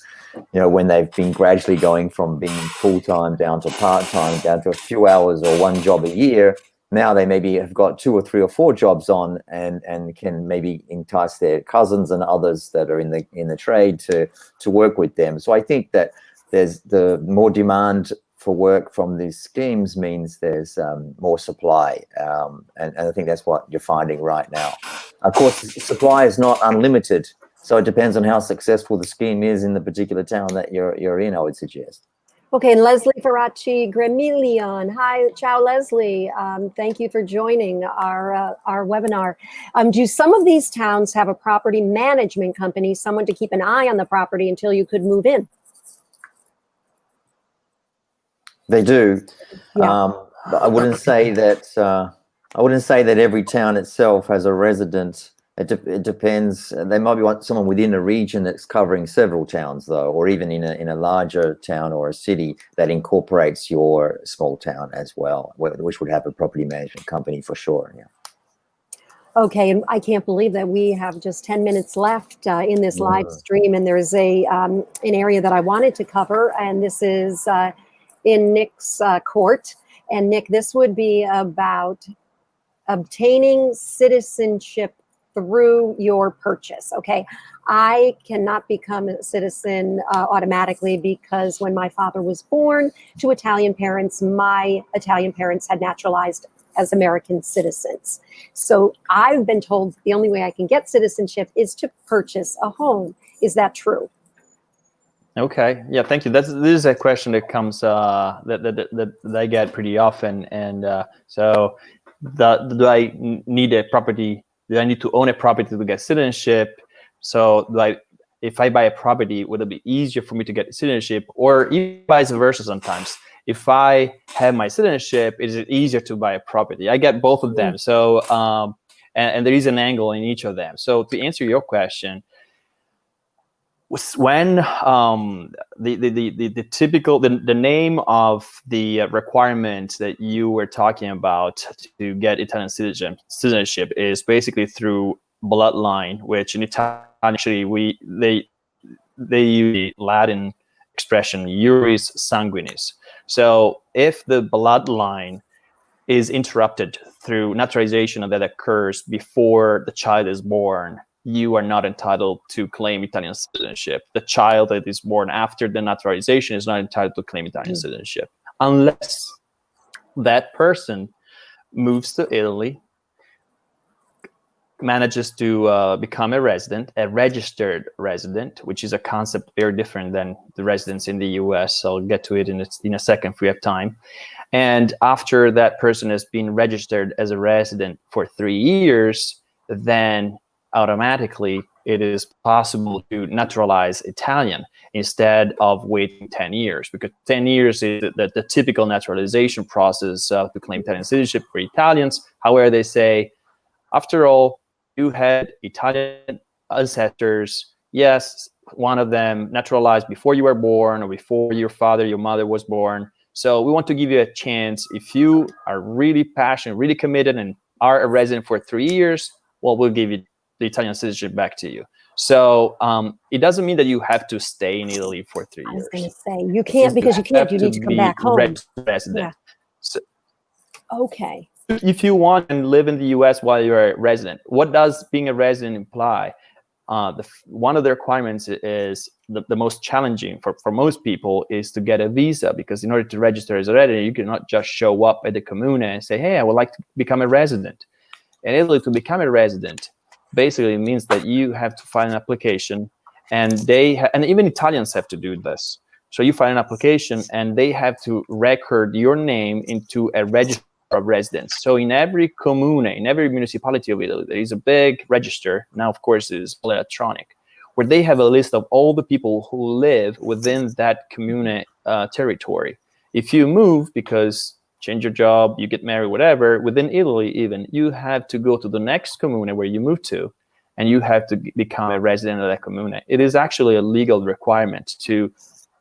[SPEAKER 3] when they've been gradually going from being full-time down to part-time, down to a few hours or one job a year, now they maybe have got 2 or 3 or 4 jobs on, and can maybe entice their cousins and others that are in the trade to work with them. So I think that there's the more demand for work from these schemes means there's more supply, and I think that's what you're finding right now. Of course, supply is not unlimited. So it depends on how successful the scheme is in the particular town that you're in, I would suggest.
[SPEAKER 2] Okay, and Leslie Ferracci Gremillion. Hi, ciao, Leslie. Thank you for joining our webinar. Do some of these towns have a property management company, someone to keep an eye on the property until you could move in? They do.
[SPEAKER 3] Yeah. But I wouldn't say that. I wouldn't say that every town itself has a resident. It depends. They might be someone within a region that's covering several towns, though, or even in a larger town or a city that incorporates your small town as well, which would have a property management company for sure. Yeah.
[SPEAKER 2] Okay, and I can't believe that we have just 10 minutes left in this live stream, and there's an area that I wanted to cover, and this is in Nick's court. And Nick, this would be about obtaining citizenship through your purchase. Okay, I cannot become a citizen automatically because when my father was born to Italian parents, my Italian parents had naturalized as American citizens. So I've been told the only way I can get citizenship is to purchase a home. Is that true?
[SPEAKER 4] Okay. Yeah. Thank you. This is a question that comes that I get pretty often, and so do I need a property Do I need to own a property to get citizenship? So like, if I buy a property, would it be easier for me to get citizenship, or even vice versa sometimes? If I have my citizenship, is it easier to buy a property? I get both of them. So, and there is an angle in each of them. So to answer your question, when the typical, the name of the requirement that you were talking about to get Italian citizenship is basically through bloodline, which in Italian actually they use the Latin expression "iuris sanguinis." So if the bloodline is interrupted through naturalization that occurs before the child is born, you are not entitled to claim Italian citizenship. The child that is born after the naturalization is not entitled to claim Italian citizenship unless that person moves to Italy, manages to become a resident, a registered resident, which is a concept very different than the residents in the US. I'll get to it in a second if we have time. And after that person has been registered as a resident for 3 years, then automatically it is possible to naturalize Italian instead of waiting 10 years, because 10 years is the typical naturalization process to claim Italian citizenship for Italians. However, they say, after all, you had Italian ancestors. Yes, one of them naturalized before you were born or before your father, your mother was born. So we want to give you a chance. If you are really passionate, really committed, and are a resident for 3 years, well, we'll give you the Italian citizenship back to you. So it doesn't mean that you have to stay in Italy for 3 years.
[SPEAKER 2] I was going to say, you can't, because you can't, you need to come back home.
[SPEAKER 4] Resident.
[SPEAKER 2] Yeah.
[SPEAKER 4] So,
[SPEAKER 2] okay.
[SPEAKER 4] if you want and live in the US while you're a resident, what does being a resident imply? One of the requirements is the most challenging for most people is to get a visa, because in order to register as a resident, you cannot just show up at the comune and say, hey, I would like to become a resident. In Italy, to become a resident basically means that you have to file an application, and and even Italians have to do this. So you file an application and they have to record your name into a register of residents. So in every comune, in every municipality of Italy, there is a big register. Now, of course, it is all electronic, where they have a list of all the people who live within that commune territory. If you move, because change your job, you get married, whatever, within Italy even, you have to go to the next commune where you move to, and you have to become a resident of that commune. It is actually a legal requirement to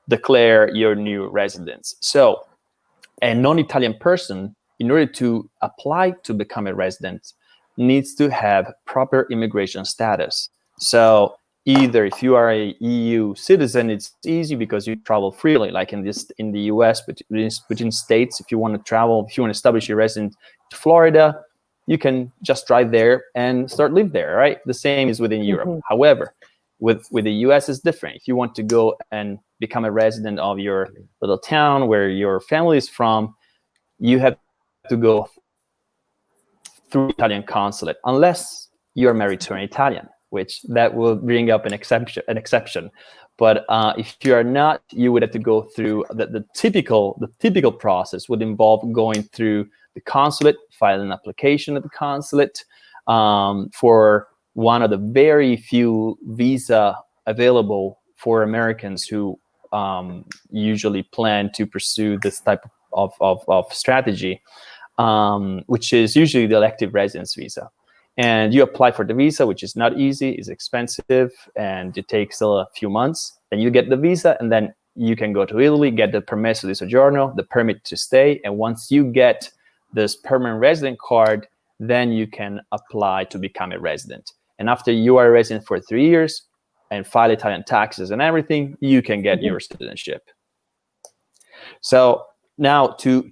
[SPEAKER 4] declare your new residence. So a non-Italian person, in order to apply to become a resident, needs to have proper immigration status. So either if you are a EU citizen, it's easy because you travel freely, like in the US, between states. If you want to travel, if you want to establish your residence to Florida, you can just drive there and start live there, right? The same is within Europe. However, with the US is different. If you want to go and become a resident of your little town where your family is from, you have to go through Italian consulate, unless you're married to an Italian, which that will bring up an exception. But if you are not, you would have to go through the typical process would involve going through the consulate, filing an application at the consulate for one of the very few visa available for Americans who usually plan to pursue this type of strategy, which is usually the elective residence visa. And you apply for the visa, which is not easy, is expensive, and it takes a few months. Then you get the visa, and then you can go to Italy, get the permesso di soggiorno, the permit to stay. And once you get this permanent resident card, then you can apply to become a resident. And after you are a resident for 3 years and file Italian taxes and everything, you can get your citizenship. So now to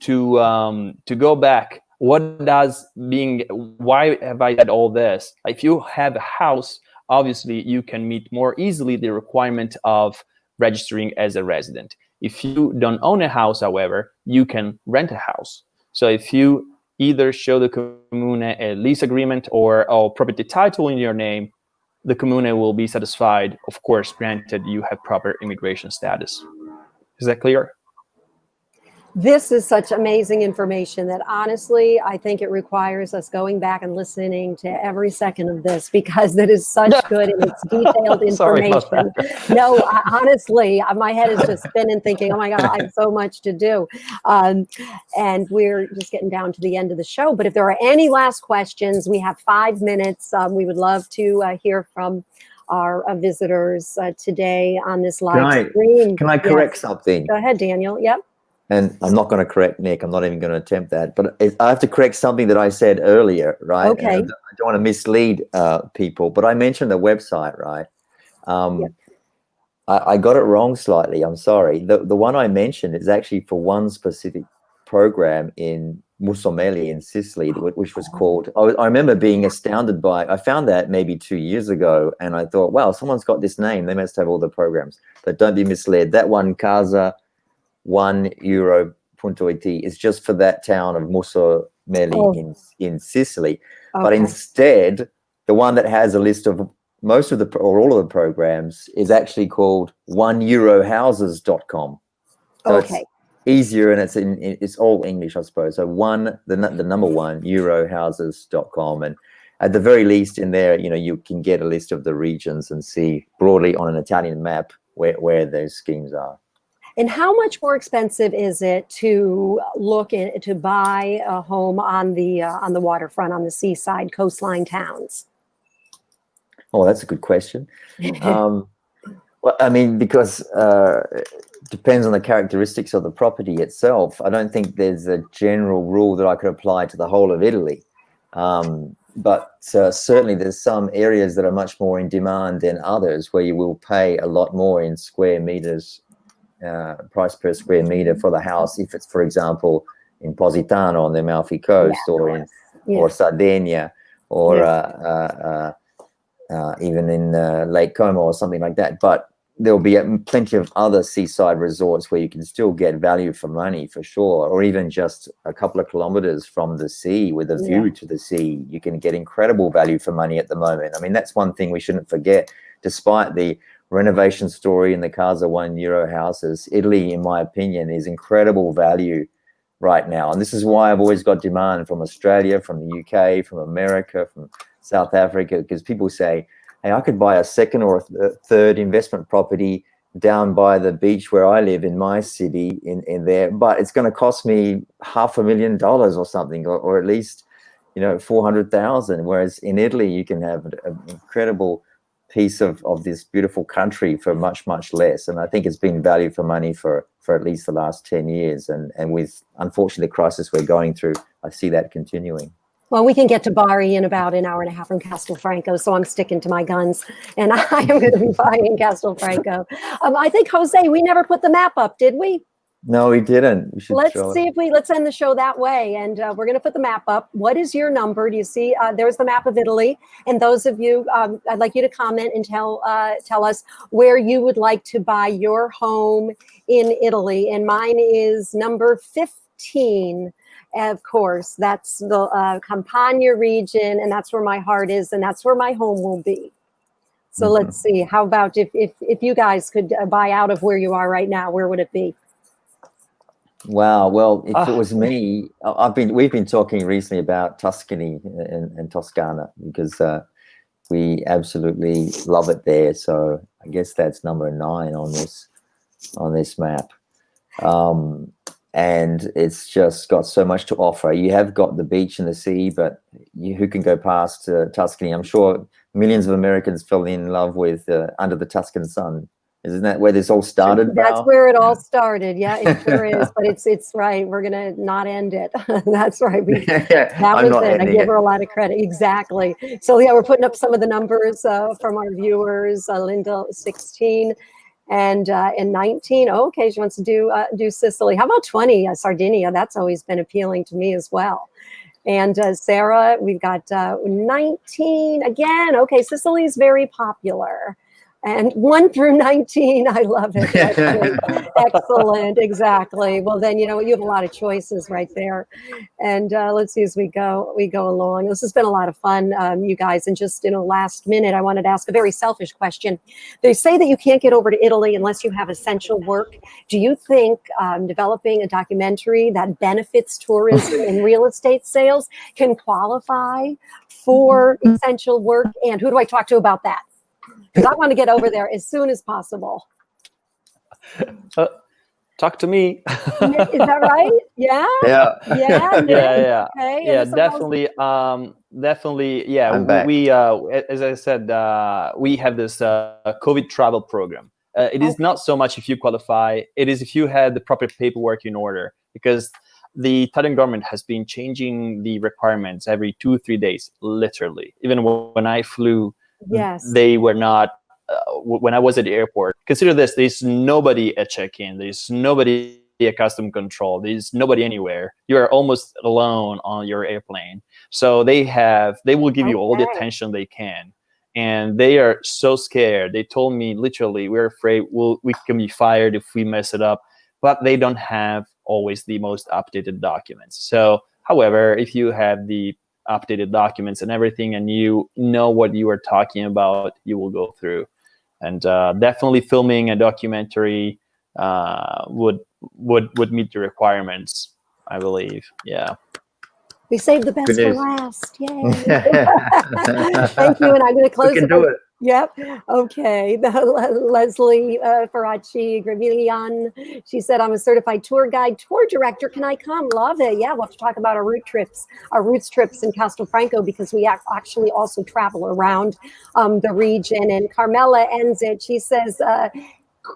[SPEAKER 4] go back, why have I said all this? If you have a house, obviously you can meet more easily the requirement of registering as a resident. If you don't own a house, however, you can rent a house. So if you either show the commune a lease agreement or a property title in your name, the commune will be satisfied, of course, granted you have proper immigration status. Is that clear?
[SPEAKER 2] This is such amazing information that honestly, I think it requires us going back and listening to every second of this, because that is such good and it's detailed
[SPEAKER 4] Sorry about
[SPEAKER 2] information. No, honestly, my head is just spinning thinking, oh my God, I have so much to do. And we're just getting down to the end of the show. But if there are any last questions, we have 5 minutes. We would love to hear from our visitors today on this live stream.
[SPEAKER 3] Can I correct something?
[SPEAKER 2] Go ahead, Daniel. Yep.
[SPEAKER 3] And I'm not going to correct Nick. I'm not even going to attempt that. But I have to correct something that I said earlier, right?
[SPEAKER 2] Okay.
[SPEAKER 3] I don't want to mislead people. But I mentioned the website, right?
[SPEAKER 2] Yep.
[SPEAKER 3] I got it wrong slightly. I'm sorry. The one I mentioned is actually for one specific program in Musumeli in Sicily, which was called, I remember being astounded by, I found that maybe 2 years ago, and I thought, wow, someone's got this name. They must have all the programs. But don't be misled. That one, Casa 1 Euro.it, is just for that town of Musumeli in Sicily.
[SPEAKER 2] Okay.
[SPEAKER 3] But instead, the one that has a list of most of the, or all of the programs, is actually called oneeurohouses.com. So
[SPEAKER 2] Okay.
[SPEAKER 3] it's easier, and it's all English, I suppose. So the number 1 eurohouses.com, and at the very least in there, you can get a list of the regions and see broadly on an Italian map where those schemes are.
[SPEAKER 2] And how much more expensive is it to to buy a home on the waterfront, on the seaside, coastline towns?
[SPEAKER 3] Oh, that's a good question. Well, I mean, because it depends on the characteristics of the property itself. I don't think there's a general rule that I could apply to the whole of Italy. But certainly there's some areas that are much more in demand than others, where you will pay a lot more in square meters, price per square meter for the house, if it's, for example, in Positano on the Amalfi Coast, or Sardinia, or even in Lake Como or something like that. But there'll be plenty of other seaside resorts where you can still get value for money, for sure, or even just a couple of kilometers from the sea with a view to the sea. You can get incredible value for money at the moment. I mean, that's one thing we shouldn't forget. Despite the renovation story in the Casa 1 Euro houses, Italy, in my opinion, is incredible value right now. And this is why I've always got demand from Australia, from the UK, from America, from South Africa, because people say, hey, I could buy a second or a third investment property down by the beach where I live in my city in there, but it's going to cost me $500,000 or something, or at least, 400,000. Whereas in Italy, you can have an incredible piece of this beautiful country for much, much less. And I think it's been value for money for at least the last 10 years. And with, unfortunately, the crisis we're going through, I see that continuing.
[SPEAKER 2] Well, we can get to Bari in about an hour and a half from Castelfranco, so I'm sticking to my guns, and I am going to be buying Castelfranco. I think, Jose, we never put the map up, did we?
[SPEAKER 3] No, we didn't. We should
[SPEAKER 2] let's end the show that way, and we're going to put the map up. What is your number? Do you see? There's the map of Italy, and those of you, I'd like you to comment and tell us where you would like to buy your home in Italy. And mine is number 15. Of course, that's the Campania region, and that's where my heart is, and that's where my home will be. So let's see. How about if you guys could buy out of where you are right now, where would it be?
[SPEAKER 3] Wow. Well, if it was me, we've been talking recently about Tuscany and Toscana, because we absolutely love it there. So I guess that's number 9 on this map. And it's just got so much to offer. You have got the beach and the sea, but who can go past Tuscany? I'm sure millions of Americans fell in love with Under the Tuscan Sun. Isn't that where this all started, Val?
[SPEAKER 2] That's where it all started. Yeah, it sure is. But it's right. We're gonna not end it. That's right. That was it. I give her a lot of credit. Exactly. So yeah, we're putting up some of the numbers from our viewers. Linda 16 and 19. Oh, okay, she wants to do Sicily. How about 20? Sardinia. That's always been appealing to me as well. And Sarah, we've got 19 again. Okay, Sicily's very popular. And 1 through 19, I love it. Excellent, exactly. Well, then, you have a lot of choices right there. And let's see as we go along. This has been a lot of fun, you guys. And just, last minute, I wanted to ask a very selfish question. They say that you can't get over to Italy unless you have essential work. Do you think developing a documentary that benefits tourism and real estate sales can qualify for essential work? And who do I talk to about that? Because I want to get over there as soon as possible.
[SPEAKER 4] Talk to me.
[SPEAKER 2] Nick, is that right? Yeah.
[SPEAKER 3] Yeah.
[SPEAKER 2] Nick.
[SPEAKER 4] Yeah.
[SPEAKER 2] Okay.
[SPEAKER 4] Yeah, definitely. Definitely. Yeah.
[SPEAKER 3] I'm back.
[SPEAKER 4] We as I said, we have this COVID travel program. It is not so much if you qualify. It is if you had the proper paperwork in order, because the Italian government has been changing the requirements every 2-3 days, literally. Even when I flew,
[SPEAKER 2] Yes.
[SPEAKER 4] they were not. When I was at the airport, consider this: there's nobody at check-in. There's nobody at custom control. There's nobody anywhere. You are almost alone on your airplane. So they will give you all the attention they can, and they are so scared. They told me literally, we're afraid we can be fired if we mess it up. But they don't have always the most updated documents. So, however, if you have the updated documents and everything, and you know what you are talking about, you will go through. And definitely filming a documentary would meet the requirements, I believe. Yeah.
[SPEAKER 2] We saved the best
[SPEAKER 3] Good
[SPEAKER 2] for
[SPEAKER 3] news.
[SPEAKER 2] last. Yay. Thank you. And I'm going to close.
[SPEAKER 1] We can do it.
[SPEAKER 2] Yep. Okay. Leslie Ferracci Gravillian. She said, I'm a certified tour guide, tour director. Can I come? Love it. Yeah. We'll have to talk about our roots trips in Castelfranco, because we actually also travel around the region. And Carmela ends it. She says,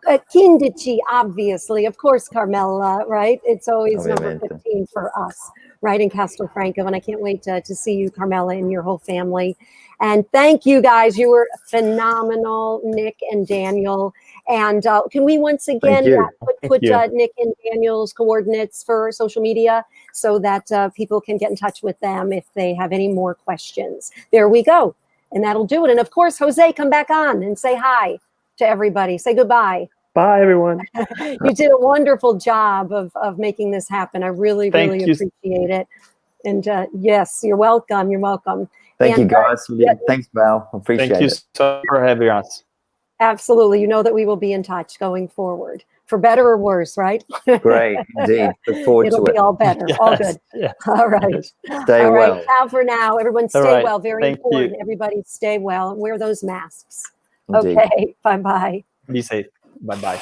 [SPEAKER 2] Kindici, obviously. Of course, Carmela, right? It's always number 15 for us, right, in Castelfranco. And I can't wait to see you, Carmela, and your whole family. And thank you, guys. You were phenomenal, Nick and Daniel. And can we once again put Nick and Daniel's coordinates for social media so that people can get in touch with them if they have any more questions? There we go. And that'll do it. And of course, Jose, come back on and say hi to everybody. Say goodbye.
[SPEAKER 1] Bye, everyone.
[SPEAKER 2] You did a wonderful job of making this happen. I really appreciate it. And yes, you're welcome. You're welcome.
[SPEAKER 3] Thank you, guys. Thanks, Val. Appreciate it.
[SPEAKER 4] Thank you so much for having us.
[SPEAKER 2] Absolutely. You know that we will be in touch going forward, for better or worse, right?
[SPEAKER 3] Great, indeed. Look forward to it.
[SPEAKER 2] It'll be all better.
[SPEAKER 4] Yes,
[SPEAKER 2] all good.
[SPEAKER 4] yes.
[SPEAKER 2] All right.
[SPEAKER 3] Stay
[SPEAKER 2] all
[SPEAKER 3] well.
[SPEAKER 2] right. Ciao for now. Everyone stay
[SPEAKER 4] right.
[SPEAKER 2] well. Very
[SPEAKER 4] Thank
[SPEAKER 2] important.
[SPEAKER 4] you.
[SPEAKER 2] Everybody stay well and wear those masks.
[SPEAKER 3] Indeed.
[SPEAKER 2] Okay. Bye-bye.
[SPEAKER 4] Be safe. Bye-bye.